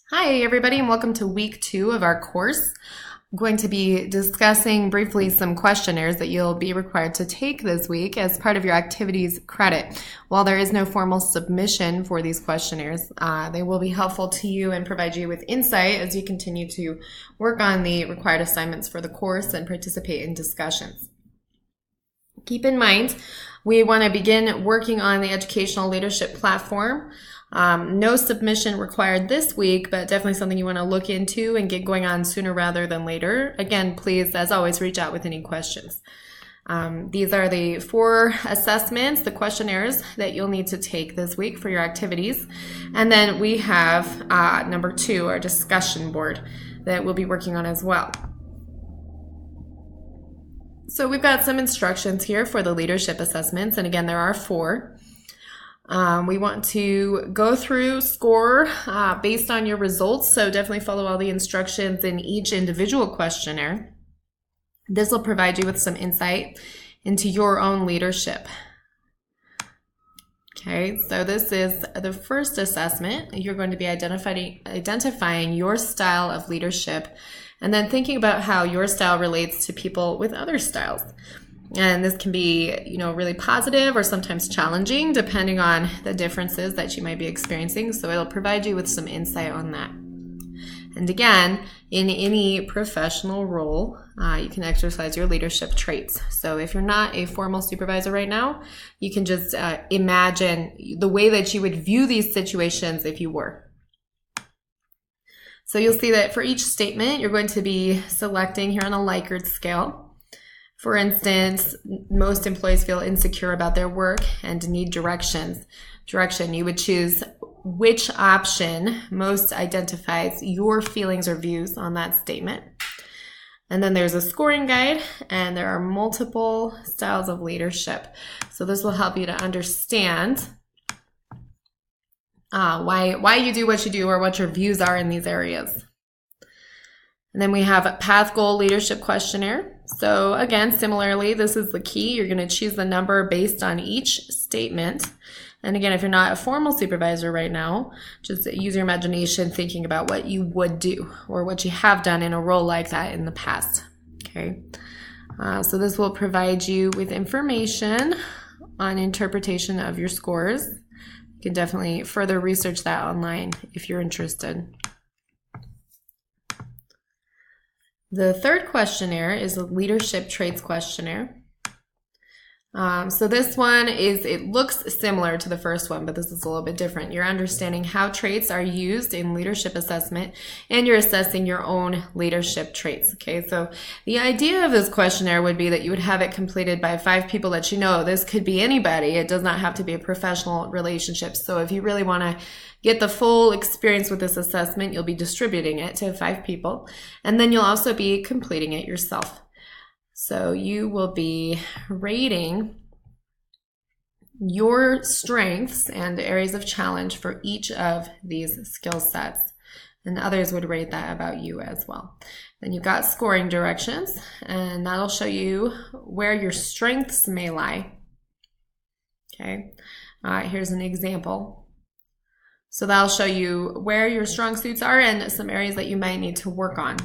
Hi, everybody, and welcome to week 2 of our course. I'm going to be discussing briefly some questionnaires that you'll be required to take this week as part of your activities credit. While there is no formal submission for these questionnaires, they will be helpful to you and provide you with insight as you continue to work on the required assignments for the course and participate in discussions. Keep in mind, we want to begin working on the educational leadership platform. No submission required this week, but definitely something you want to look into and get going on sooner rather than later. Again, please, as always, reach out with any questions. These are the 4 assessments, the questionnaires that you'll need to take this week for your activities. And then we have number 2, our discussion board that we'll be working on as well. So we've got some instructions here for the leadership assessments, and again, there are 4. We want to go through, score based on your results, so definitely follow all the instructions in each individual questionnaire. This will provide you with some insight into your own leadership. Okay, so this is the first assessment. You're going to be identifying your style of leadership and then thinking about how your style relates to people with other styles. And this can be, really positive or sometimes challenging depending on the differences that you might be experiencing. So it'll provide you with some insight on that. And again, in any professional role, you can exercise your leadership traits. So if you're not a formal supervisor right now, you can just imagine the way that you would view these situations if you were. So you'll see that for each statement, you're going to be selecting here on a Likert scale. For instance, most employees feel insecure about their work and need direction. You would choose which option most identifies your feelings or views on that statement. And then there's a scoring guide, and there are multiple styles of leadership. So this will help you to understand why you do what you do or what your views are in these areas. And then we have a path goal leadership questionnaire. So again, similarly, this is the key. You're going to choose the number based on each statement. And again, if you're not a formal supervisor right now, just use your imagination thinking about what you would do or what you have done in a role like that in the past. Okay. So this will provide you with information on interpretation of your scores. You can definitely further research that online if you're interested. The third questionnaire is a leadership traits questionnaire. So this one it looks similar to the first one, but this is a little bit different. You're understanding how traits are used in leadership assessment, and you're assessing your own leadership traits. Okay, so the idea of this questionnaire would be that you would have it completed by 5 people that you know. This could be anybody. It does not have to be a professional relationship. So if you really want to get the full experience with this assessment, you'll be distributing it to 5 people, and then you'll also be completing it yourself. So you will be rating your strengths and areas of challenge for each of these skill sets, and others would rate that about you as well. Then you've got scoring directions, and that'll show you where your strengths may lie. Okay, here's an example. So that'll show you where your strong suits are and some areas that you might need to work on.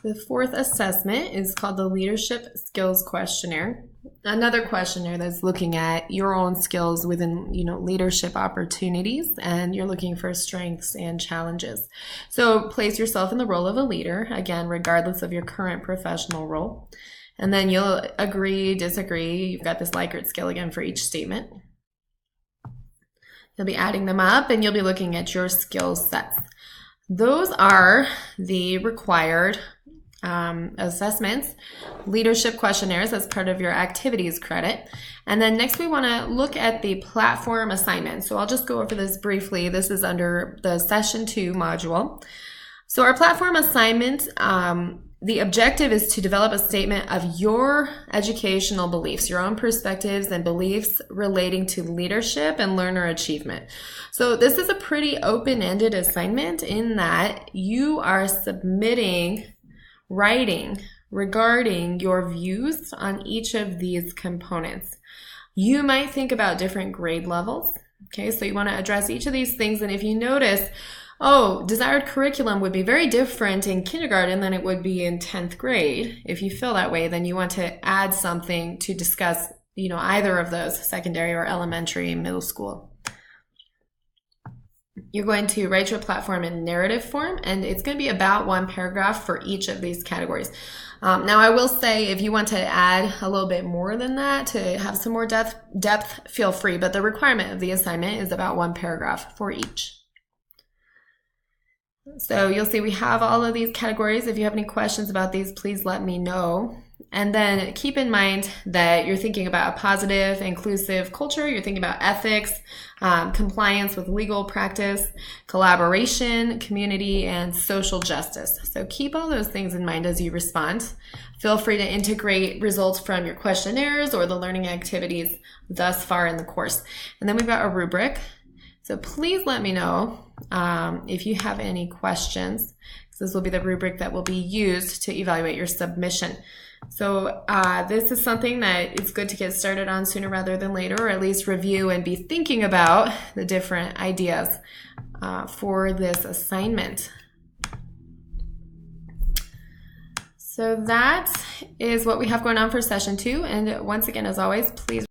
The fourth assessment is called the Leadership Skills Questionnaire. Another questionnaire that's looking at your own skills within, leadership opportunities, and you're looking for strengths and challenges. So place yourself in the role of a leader, again, regardless of your current professional role. And then you'll agree, disagree. You've got this Likert scale again for each statement. You'll be adding them up, and you'll be looking at your skill sets. Those are the required assessments, leadership questionnaires as part of your activities credit. And then next we want to look at the platform assignment. So I'll just go over this briefly. This is under the session 2 module. So our platform assignment, the objective is to develop a statement of your educational beliefs, your own perspectives and beliefs relating to leadership and learner achievement. So this is a pretty open-ended assignment in that you are submitting writing regarding your views on each of these components. You might think about different grade levels. Okay, so you want to address each of these things, and if you notice, oh, desired curriculum would be very different in kindergarten than it would be in 10th grade. If you feel that way, then you want to add something to discuss, either of those, secondary or elementary, middle school. You're going to write your platform in narrative form, and it's going to be about 1 paragraph for each of these categories. Now, I will say if you want to add a little bit more than that to have some more depth, feel free, but the requirement of the assignment is about 1 paragraph for each. So you'll see we have all of these categories. If you have any questions about these, please let me know. And then keep in mind that you're thinking about a positive, inclusive culture. You're thinking about ethics, compliance with legal practice, collaboration, community, and social justice. So keep all those things in mind as you respond. Feel free to integrate results from your questionnaires or the learning activities thus far in the course. And then we've got a rubric. So please let me know if you have any questions. This will be the rubric that will be used to evaluate your submission. So this is something that it's good to get started on sooner rather than later, or at least review and be thinking about the different ideas for this assignment. So that is what we have going on for session 2. And once again, as always, please